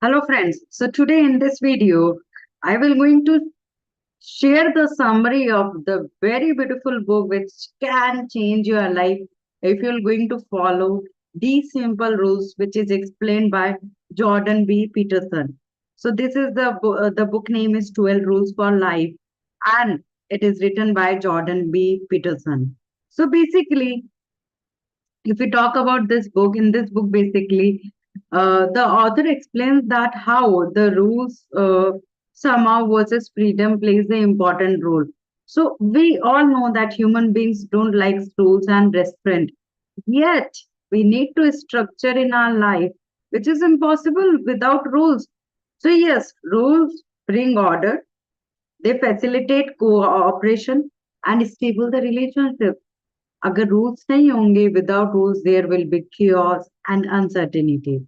Hello friends. So today in this video, I will going to share the summary of the very beautiful book which can change your life if you're going to follow these simple rules which is explained by Jordan B. Peterson. So this is the book name is 12 Rules for Life and it is written by Jordan B. Peterson. So basically if we talk about this book, in this book, basically, the author explains that how the rules somehow versus freedom plays the important role. So we all know that human beings don't like rules and restraint. Yet we need to structure in our life, which is impossible without rules. So yes, rules bring order. They facilitate cooperation and stable the relationship. अगर rules नहीं होंगे, without rules there will be chaos and uncertainty.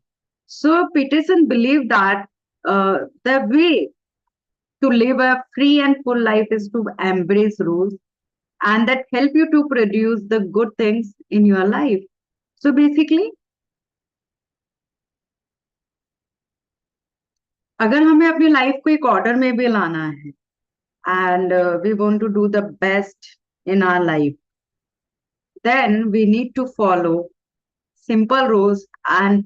So Peterson believed that the way to live a free and full life is to embrace rules and that help you to produce the good things in your life. So basically, अगर हमें अपनी life को एक order में भी लाना है and we want to do the best in our life, then we need to follow simple rules, and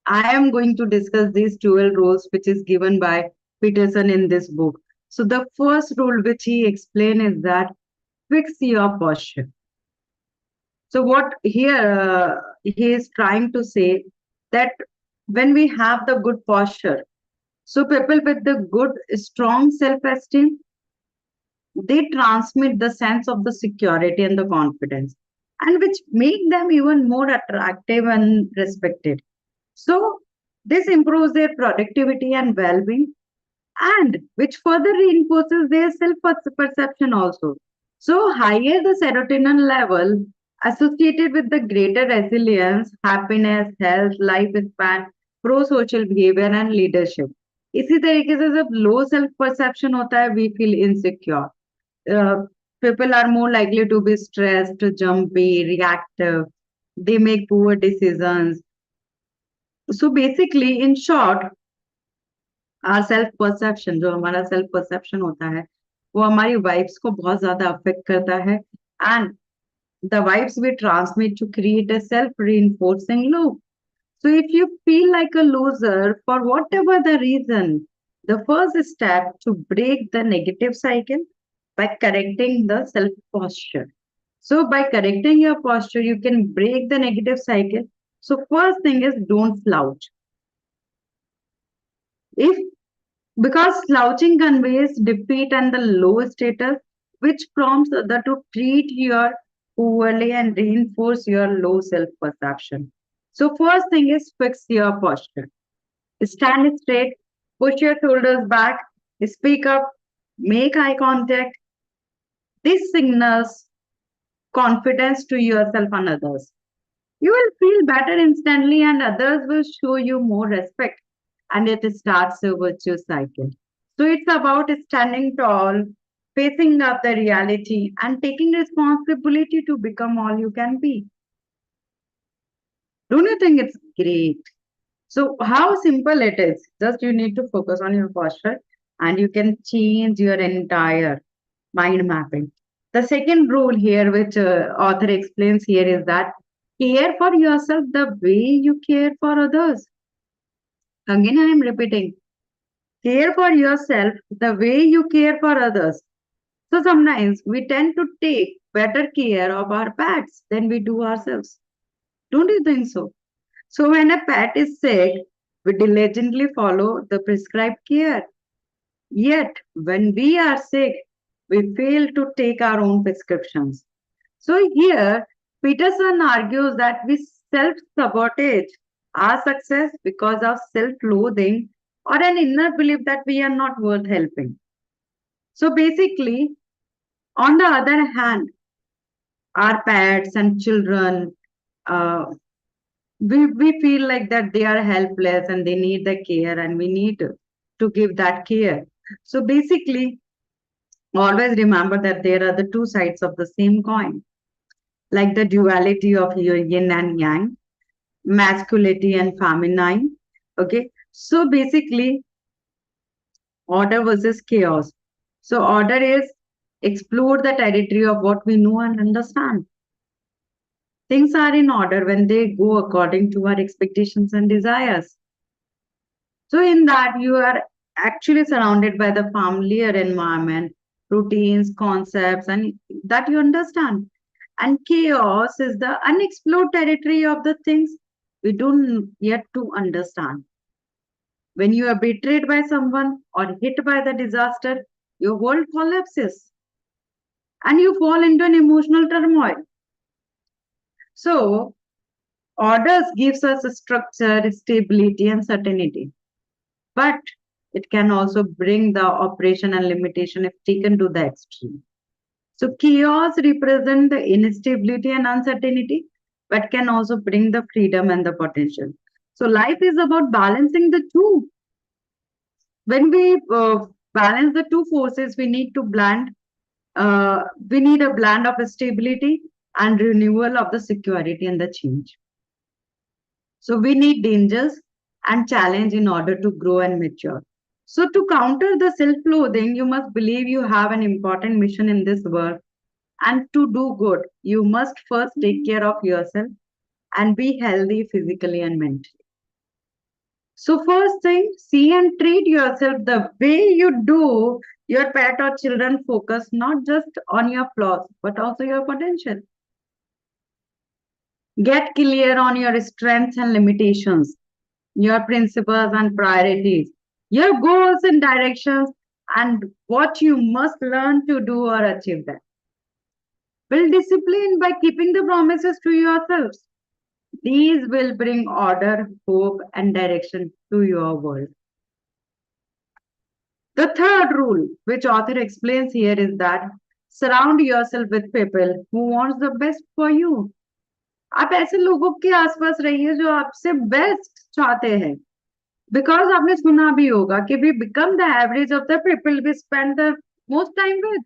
I am going to discuss these 12 rules which is given by Peterson in this book. So the first rule which he explained is that fix your posture. So what here he is trying to say that when we have the good posture, so people with the good strong self-esteem, they transmit the sense of the security and the confidence, and which make them even more attractive and respected. So this improves their productivity and well-being, and which further reinforces their self-perception also. So higher the serotonin level associated with the greater resilience, happiness, health, lifespan, pro-social behavior and leadership. इसी तरीके से जब low self perception होता है we feel insecure. People are more likely to be stressed, jumpy, reactive. They make poor decisions. So basically, in short, our self perception, जो हमारा self perception होता है, वो हमारी vibes को बहुत ज्यादा affect करता है, and the vibes we transmit to create a self reinforcing loop. So if you feel like a loser for whatever the reason, the first step to break the negative cycle by correcting the self posture. So by correcting your posture, you can break the negative cycle. So first thing is don't slouch. If because slouching conveys defeat and the low status, which prompts other to treat your poorly and reinforce your low self-perception. So first thing is fix your posture. Stand straight, push your shoulders back, speak up, make eye contact. This signals confidence to yourself and others. You will feel better instantly and others will show you more respect, and it starts a virtuous cycle. So it's about standing tall, facing up the reality and taking responsibility to become all you can be. Don't you think it's great? So how simple it is. Just you need to focus on your posture and you can change your entire mind mapping. The second rule here, which author explains here, is that care for yourself the way you care for others. Again, I am repeating, care for yourself the way you care for others. So sometimes we tend to take better care of our pets than we do ourselves. Don't you think so? So when a pet is sick, we diligently follow the prescribed care. Yet when we are sick, we fail to take our own prescriptions. So here, Peterson argues that we self-sabotage our success because of self-loathing or an inner belief that we are not worth helping. So basically, on the other hand, our pets and children, uh, we feel like that they are helpless and they need the care and we need to give that care. So basically, always remember that there are the two sides of the same coin, like the duality of your yin and yang, masculinity and feminine. Okay. So basically, order versus chaos. So order is explore the territory of what we know and understand. Things are in order when they go according to our expectations and desires. So in that you are actually surrounded by the familiar environment, routines, concepts, and that you understand. And chaos is the unexplored territory of the things we don't yet to understand. When you are betrayed by someone or hit by the disaster, your world collapses and you fall into an emotional turmoil. So, orders gives us a structure, stability, and certainty. But it can also bring the operation and limitation if taken to the extreme. So, chaos represents the instability and uncertainty, but can also bring the freedom and the potential. So, life is about balancing the two. When we balance the two forces, we need a blend of stability and renewal of the security and the change. So we need dangers and challenge in order to grow and mature. So to counter the self-loathing, you must believe you have an important mission in this world. And to do good, you must first take care of yourself and be healthy physically and mentally. So first thing, see and treat yourself the way you do your pet or children. Focus not just on your flaws, but also your potential. Get clear on your strengths and limitations, your principles and priorities, your goals and directions, and what you must learn to do or achieve them. Build discipline by keeping the promises to yourselves. These will bring order, hope, and direction to your world. The third rule, which author explains here, is that surround yourself with people who wants the best for you. आप ऐसे लोगों के आसपास रहिए जो आपसे best चाहते हैं. बिकॉज आपने सुना भी होगा कि we become the average of the people we spend the most time with.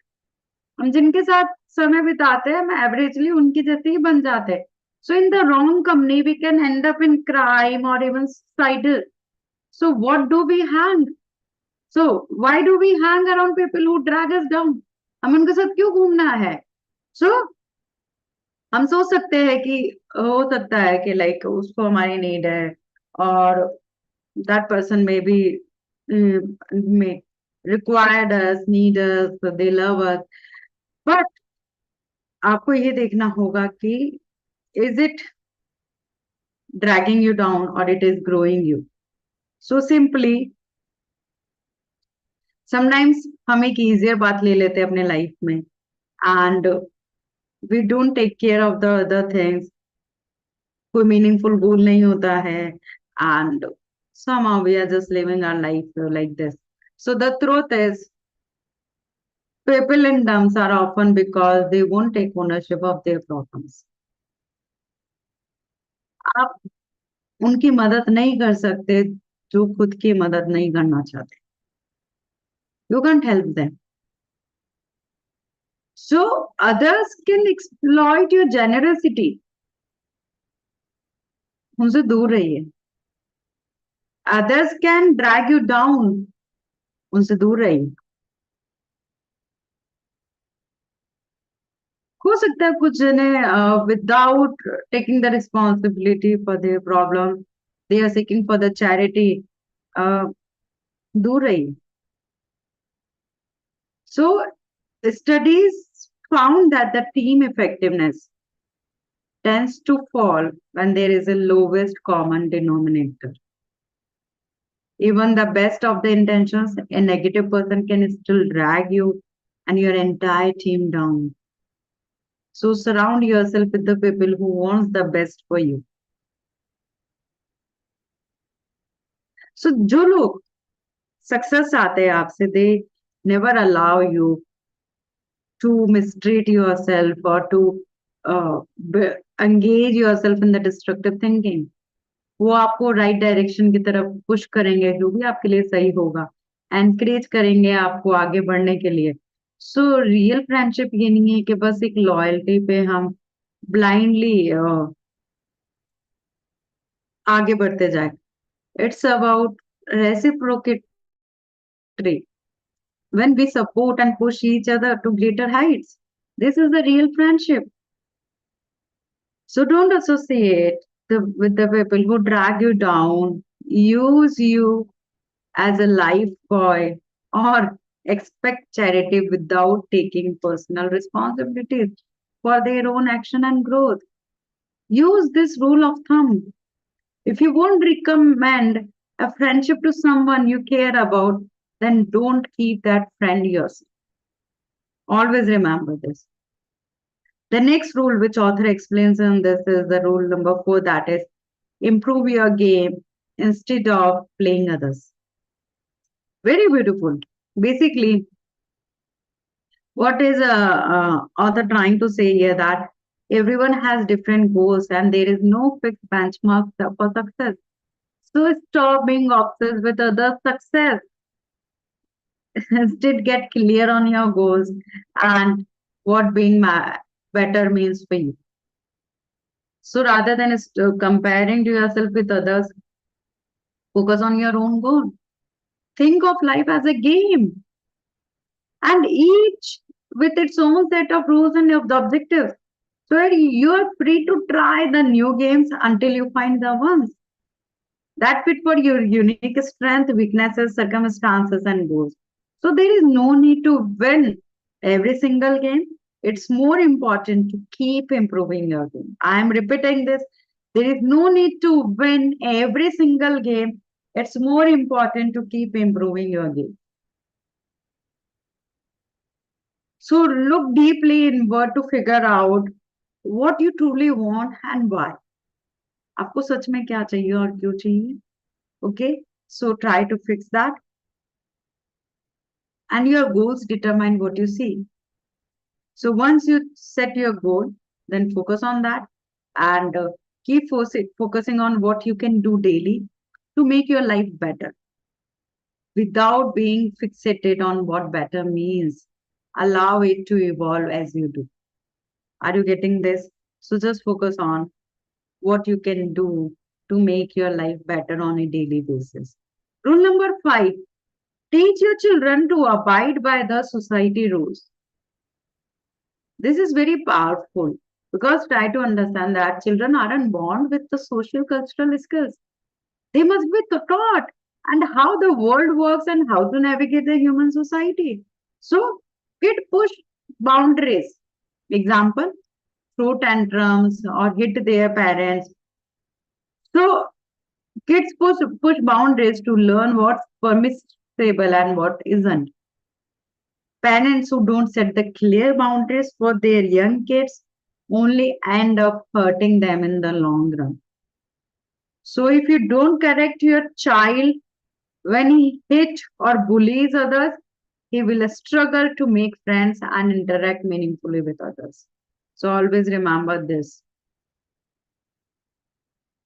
हम जिनके साथ समय बिताते हैं हम एवरेजली उनकी जैसे ही बन जाते हैं. So in the wrong company we can end up in crime और even suicidal. So what do we hang so why do we hang around people who drag us down. हमें उनके साथ क्यों घूमना है. सो हम सोच सकते हैं कि हो सकता है कि लाइक उसको हमारी नीड है और that person may be may required us, need us, so they love us. But आपको ये देखना होगा कि is it dragging you down or it is growing you. So simply sometimes हम एक easier बात ले लेते हैं अपने लाइफ में and we don't take care of the other things. कोई मीनिंगफुल गोल नहीं होता है and somehow we are just living our life like this. So the truth is people in dumps are often because they won't take ownership of their problems. आप उनकी मदद नहीं कर सकते जो खुद की मदद नहीं करना चाहते. You can't help them. So others can exploit your generosity. उनसे दूर रहिए. Others can drag you down. उनसे दूर रहिए. हो सकता है कुछ जने without taking the responsibility for their problem, they are seeking for the charity. दूर रहिए. So studies found that the team effectiveness tends to fall when there is a lowest common denominator. Even the best of the intentions, a negative person can still drag you and your entire team down. So surround yourself with the people who wants the best for you. So जो लोग success चाहते हैं आपसे, they never allow you to mistreat yourself or to engage yourself in the destructive thinking. वो आपको right direction की तरफ push करेंगे जो भी आपके लिए सही होगा. एनकरेज करेंगे आपको आगे बढ़ने के लिए. सो रियल फ्रेंडशिप ये नहीं है कि बस एक लॉयल्टी पे हम ब्लाइंडली आगे बढ़ते जाए. It's about reciprocatory when we support and push each other to greater heights. This is the real friendship. So don't associate with the people who drag you down, use you as a life boy, or expect charity without taking personal responsibilities for their own action and growth. Use this rule of thumb. If you won't recommend a friendship to someone you care about, then don't keep that friend yourself. Always remember this. The next rule, which author explains in this, is the rule number 4, that is improve your game instead of playing others. Very beautiful. Basically, what is author trying to say here, that everyone has different goals and there is no fixed benchmark for success. So stop being obsessed with other success. Instead, get clear on your goals and what being better means for you. So rather than comparing to yourself with others, focus on your own goal. Think of life as a game, and each with its own set of rules and of the objectives. So you are free to try the new games until you find the ones that fit for your unique strength, weaknesses, circumstances, and goals. So there is no need to win every single game. It's more important to keep improving your game. I am repeating this. There is no need to win every single game. It's more important to keep improving your game. So look deeply inward to figure out what you truly want and why. आपको सच में क्या चाहिए और क्यों चाहिए? Okay, so try to fix that, and your goals determine what you see. So once you set your goal, then focus on that, and keep focusing on what you can do daily to make your life better without being fixated on what better means. Allow it to evolve as you do. Are you getting this? So just focus on what you can do to make your life better on a daily basis. Rule number 5, teach your children to abide by the society rules. This is very powerful because try to understand that children aren't born with the social cultural skills. They must be taught and how the world works and how to navigate the human society. So, kid push boundaries. Example, throw tantrums or hit their parents. So, kids push boundaries to learn what's permissible and what isn't. Parents who don't set the clear boundaries for their young kids only end up hurting them in the long run. So if you don't correct your child when he hit or bullies others, he will struggle to make friends and interact meaningfully with others. So always remember this.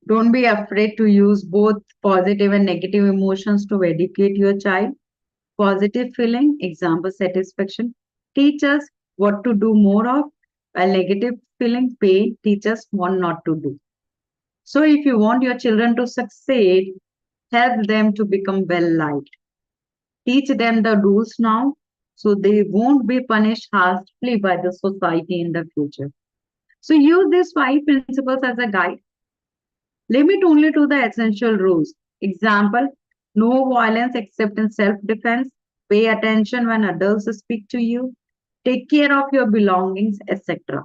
Don't be afraid to use both positive and negative emotions to educate your child. Positive feeling, example satisfaction, teach us what to do more of, while negative feeling, pain, teach us what not to do. So if you want your children to succeed, help them to become well liked. Teach them the rules now so they won't be punished harshly by the society in the future. So use these 5 principles as a guide. Limit only to the essential rules. Example, no violence except in self-defense. Pay attention when adults speak to you. Take care of your belongings, etc.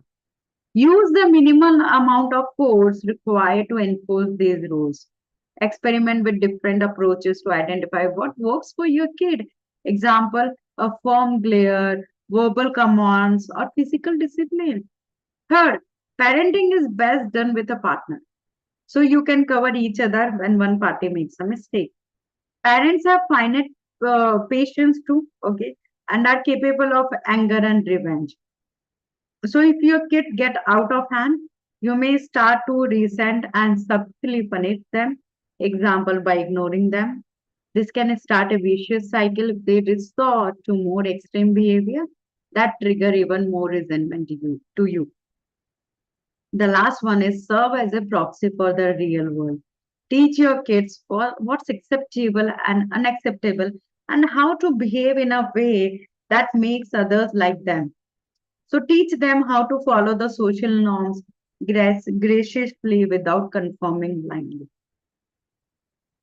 Use the minimal amount of force required to enforce these rules. Experiment with different approaches to identify what works for your kid. Example, a firm glare, verbal commands, or physical discipline. Third, parenting is best done with a partner. So you can cover each other when one party makes a mistake. Parents have finite patience too, okay, and are capable of anger and revenge. So if your kid get out of hand, you may start to resent and subtly punish them. Example, by ignoring them. This can start a vicious cycle if they resort to more extreme behavior that trigger even more resentment to you. The last one is serve as a proxy for the real world. Teach your kids what's acceptable and unacceptable and how to behave in a way that makes others like them. So teach them how to follow the social norms graciously without conforming blindly.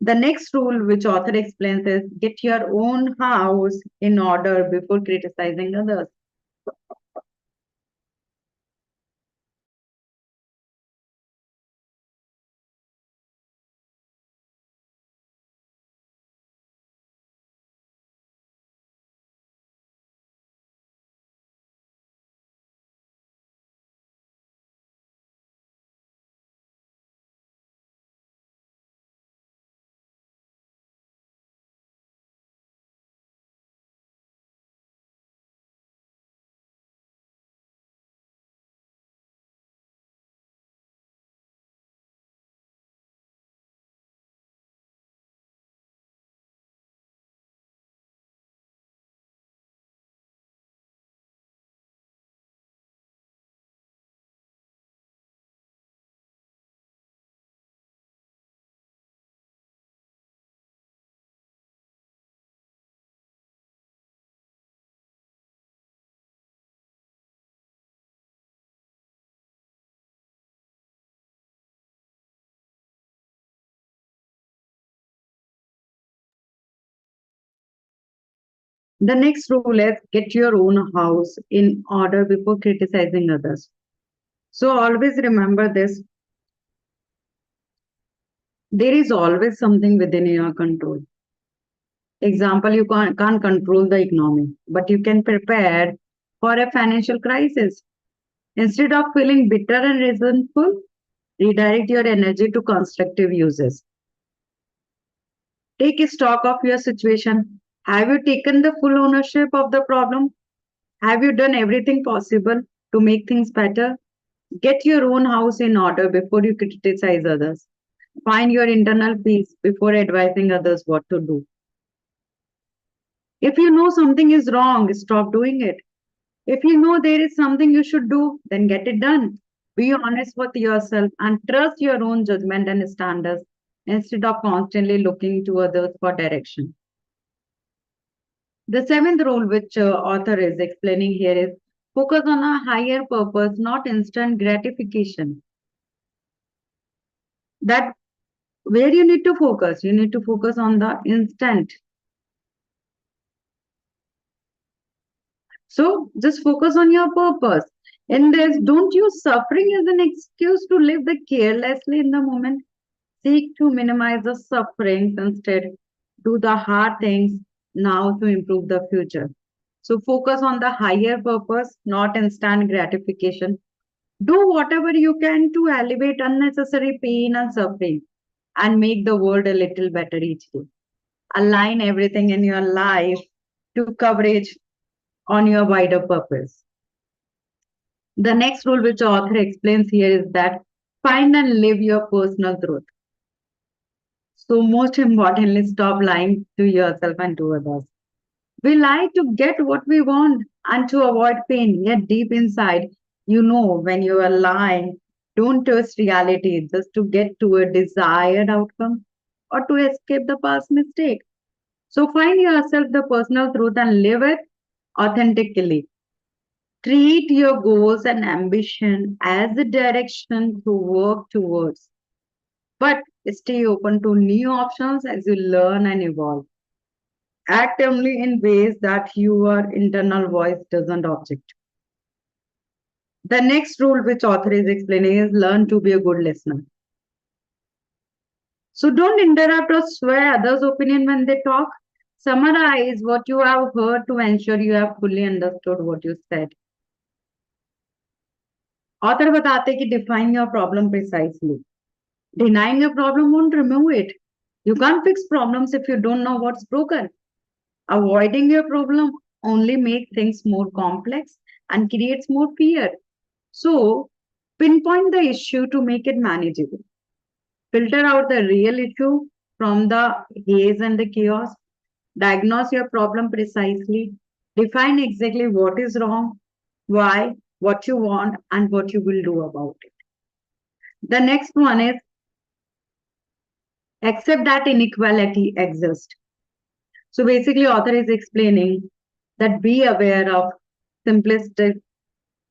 The next rule which author explains is get your own house in order before criticizing others. The next rule is get your own house in order before criticizing others. So always remember this, there is always something within your control. Example, you can't control the economy, but you can prepare for a financial crisis. Instead of feeling bitter and resentful, redirect your energy to constructive uses. Take stock of your situation. Have you taken the full ownership of the problem? Have you done everything possible to make things better? Get your own house in order before you criticize others. Find your internal peace before advising others what to do. If you know something is wrong, stop doing it. If you know there is something you should do, then get it done. Be honest with yourself and trust your own judgment and standards instead of constantly looking to others for direction. The seventh rule, which author is explaining here, is focus on a higher purpose, not instant gratification. That where you need to focus on the instant. So just focus on your purpose. In this, don't use suffering as an excuse to live the carelessly in the moment. Seek to minimize the sufferings instead. Do the hard things now to improve the future. So focus on the higher purpose, not instant gratification. Do whatever you can to alleviate unnecessary pain and suffering and make the world a little better each day. Align everything in your life to coverage on your wider purpose. The next rule, which author explains here, is that find and live your personal truth. So, most importantly, stop lying to yourself and to others. We lie to get what we want and to avoid pain, yet deep inside, you know when you are lying, don't twist reality just to get to a desired outcome or to escape the past mistake. So, find yourself the personal truth and live it authentically. Treat your goals and ambition as a direction to work towards, but stay open to new options as you learn and evolve. Act only in ways that your internal voice doesn't object. The next rule, which author is explaining, is learn to be a good listener. So don't interrupt or swear others' opinion when they talk. Summarize what you have heard to ensure you have fully understood what you said. Author बताते कि define your problem precisely. Denying a problem won't remove it. You can't fix problems if you don't know what's broken. Avoiding your problem only makes things more complex and creates more fear. So, pinpoint the issue to make it manageable. Filter out the real issue from the haze and the chaos. Diagnose your problem precisely. Define exactly what is wrong, why, what you want, and what you will do about it. The next one is Accept that inequality exists. So basically, author is explaining that be aware of simplistic,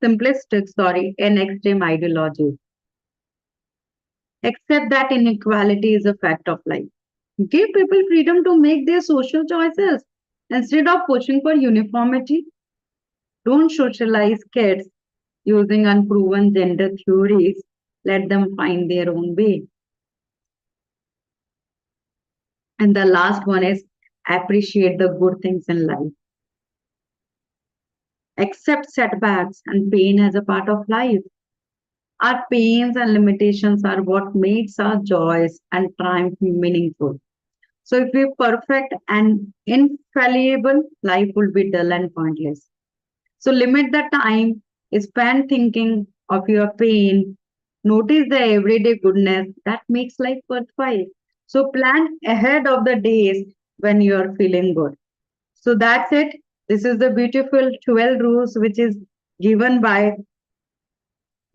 and extreme ideologies. Accept that inequality is a fact of life. Give people freedom to make their social choices instead of pushing for uniformity. Don't socialize kids using unproven gender theories. Let them find their own way. And the last one is appreciate the good things in life. Accept setbacks and pain as a part of life. Our pains and limitations are what makes our joys and triumph meaningful. So if we're perfect and infallible, life will be dull and pointless. So limit the time spent thinking of your pain. Notice the everyday goodness that makes life worthwhile. So plan ahead of the days when you are feeling good. So that's it. This is the beautiful 12 rules which is given by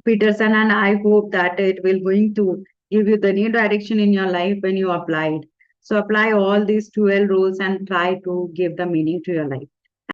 Peterson, and I hope that it will going to give you the new direction in your life when you apply it. So apply all these 12 rules and try to give the meaning to your life.